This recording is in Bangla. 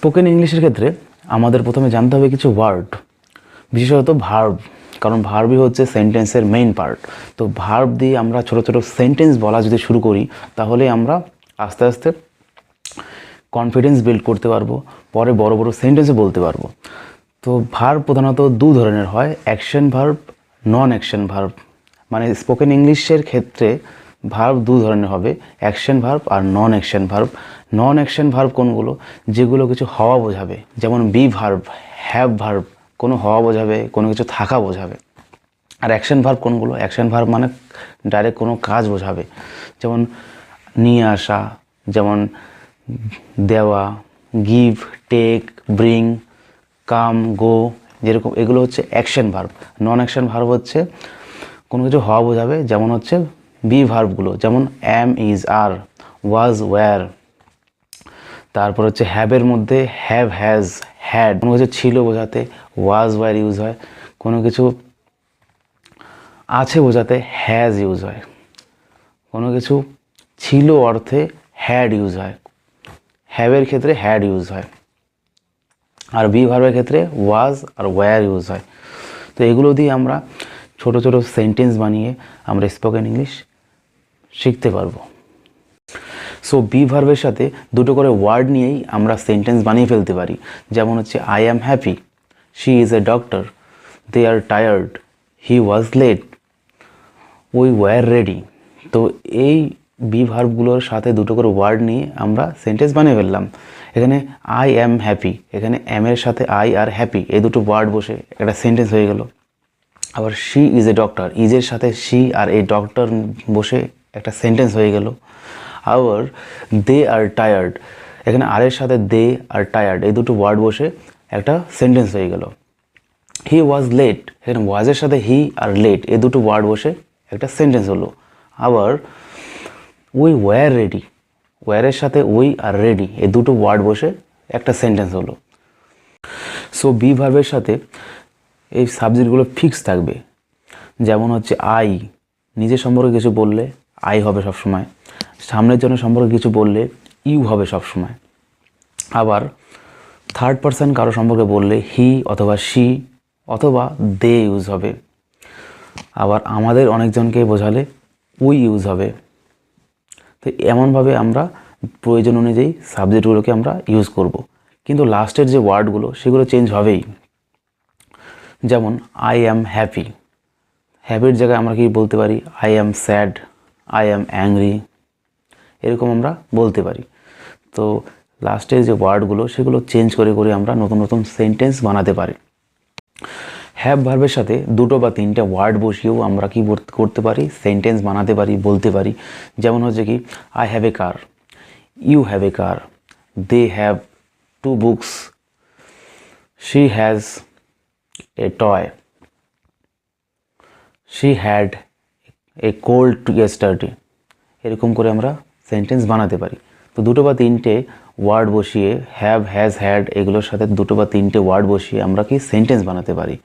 স্পোকেন ইংলিশের ক্ষেত্রে আমাদের প্রথমে জানতে হবে কিছু ওয়ার্ড, বিশেষত ভার্ব, কারণ ভার্বই হচ্ছে সেন্টেন্সের মেইন পার্ট। তো ভার্ব দিয়ে আমরা ছোট ছোট সেন্টেন্স বলা যদি শুরু করি, তাহলে আমরা আস্তে আস্তে কনফিডেন্স বিল্ড করতে পারবো, পরে বড় বড় সেন্টেন্সও বলতে পারবো। তো ভার্ব প্রধানত দু ধরনের হয়, অ্যাকশন ভার্ব, নন অ্যাকশন ভার্ব। মানে স্পোকেন ইংলিশের ক্ষেত্রে ভার্ব দু ধরনের হবে, অ্যাকশন ভার্ব আর নন অ্যাকশন ভার্ব। নন অ্যাকশন ভার্ব কোনগুলো? যেগুলো কিছু হওয়া বোঝাবে, যেমন বি ভার্ব, হ্যাভ ভার্ব, কোনো হওয়া বোঝাবে, কোনো কিছু থাকা বোঝাবে। আর অ্যাকশন ভার্ব কোনগুলো? অ্যাকশন ভার্ব মানে ডাইরেক্ট কোনো কাজ বোঝাবে, যেমন নিয়ে আসা, যেমন দেওয়া, গিভ, টেক, ব্রিং, কাম, গো, যেরকম এগুলো হচ্ছে অ্যাকশন ভার্ব। নন অ্যাকশন ভার্ব হচ্ছে কোনো কিছু হওয়া বোঝাবে, যেমন হচ্ছে বি ভার্বগুলো, যেমন অ্যাম, ইজ, আর, ওয়াজ, ওয়্যার। তারপর হচ্ছে হ্যাভের মধ্যে হ্যাভ, হ্যাজ, হ্যাড, কোনো কিছু ছিল বোঝাতে ওয়াজ, ওয়্যার ইউজ হয়। কোনো কিছু আছে বোঝাতে হ্যাজ ইউজ হয়। কোনো কিছু ছিল অর্থে হ্যাড ইউজ হয়। হ্যাভের ক্ষেত্রে হ্যাড ইউজ হয়। আর বি ভার্বের ক্ষেত্রে ওয়াজ আর ওয়্যার ইউজ হয়। তো এগুলো দিয়ে আমরা ছোট ছোট সেন্টেন্স বানিয়ে আমরা স্পোকেন ইংলিশ শিখতে পারবো। সো বি ভার্বের সাথে দুটো করে ওয়ার্ড নিয়েই আমরা সেন্টেন্স বানিয়ে ফেলতে পারি, যেমন হচ্ছে I am happy, she is a doctor, they are tired, he was late, we were ready. তো এই বি ভার্বগুলোর সাথে দুটো করে ওয়ার্ড নিয়ে আমরা সেন্টেন্স বানিয়ে ফেললাম। এখানে আই অ্যাম হ্যাপি, এখানে অ্যামের সাথে আই আর হ্যাপি এই দুটো ওয়ার্ড বসে একটা সেন্টেন্স হয়ে গেল। আবার শি ইজ এ ডক্টর, ইজের সাথে শি আর এই ডক্টর বসে একটা সেন্টেন্স হয়ে গেল। আবার দে আর টায়ার্ড, এখানে আরের সাথে দে আর টায়ার্ড এই দুটো ওয়ার্ড বসে একটা সেন্টেন্স হয়ে গেল। হি ওয়াজ লেট, এখানে ওয়াজের সাথে হি আর লেট এই দুটো ওয়ার্ড বসে একটা সেন্টেন্স হলো। আবার উই ওয়্যার রেডি, ওয়্যারের সাথে উই আর রেডি এই দুটো ওয়ার্ড বসে একটা সেন্টেন্স হলো। সো বি ভার্বের সাথে এই সাবজেক্টগুলো ফিক্স থাকবে, যেমন হচ্ছে আই, নিজের সম্পর্কে কিছু বললে আই হবে সবসময়। সামনের জনের সম্পর্কে কিছু বললে ইউ হবে সবসময়। আবার থার্ড পারসন কারো সম্পর্কে বললে হি অথবা শি অথবা দে ইউজ হবে। আবার আমাদের অনেকজনকে বোঝালে উই ইউজ হবে। তো এমনভাবে আমরা প্রয়োজন অনুযায়ী সাবজেক্টগুলোকে আমরা ইউজ করব। কিন্তু লাস্টের যে ওয়ার্ডগুলো সেগুলো চেঞ্জ হবেই। যেমন আই অ্যাম হ্যাপি, হ্যাপির জায়গায় আমরা কি বলতে পারি? I am sad, I am angry, এরকম আমরা বলতে পারি। তো লাস্টের যে ওয়ার্ডগুলো সেগুলো চেঞ্জ করে করে আমরা নতুন নতুন সেন্টেন্স বানাতে পারি। হ্যাভ ভার্বের সাথে দুটো বা তিনটে ওয়ার্ড বসিয়েও আমরা কি করতে পারি? সেন্টেন্স বানাতে পারি, বলতে পারি। যেমন হচ্ছে কি I have a car, you have a car, they have two books, she has a toy, she had a cold yesterday. এরকম করে আমরা সেন্টেন্স বানাতে পারি। তো দুটো বা তিনটে ওয়ার্ড বসিয়ে হ্যাভ, হ্যাজ, হ্যাড এগুলোর সাথে দুটো বা তিনটে ওয়ার্ড বসিয়ে আমরা কি সেন্টেন্স বানাতে পারি।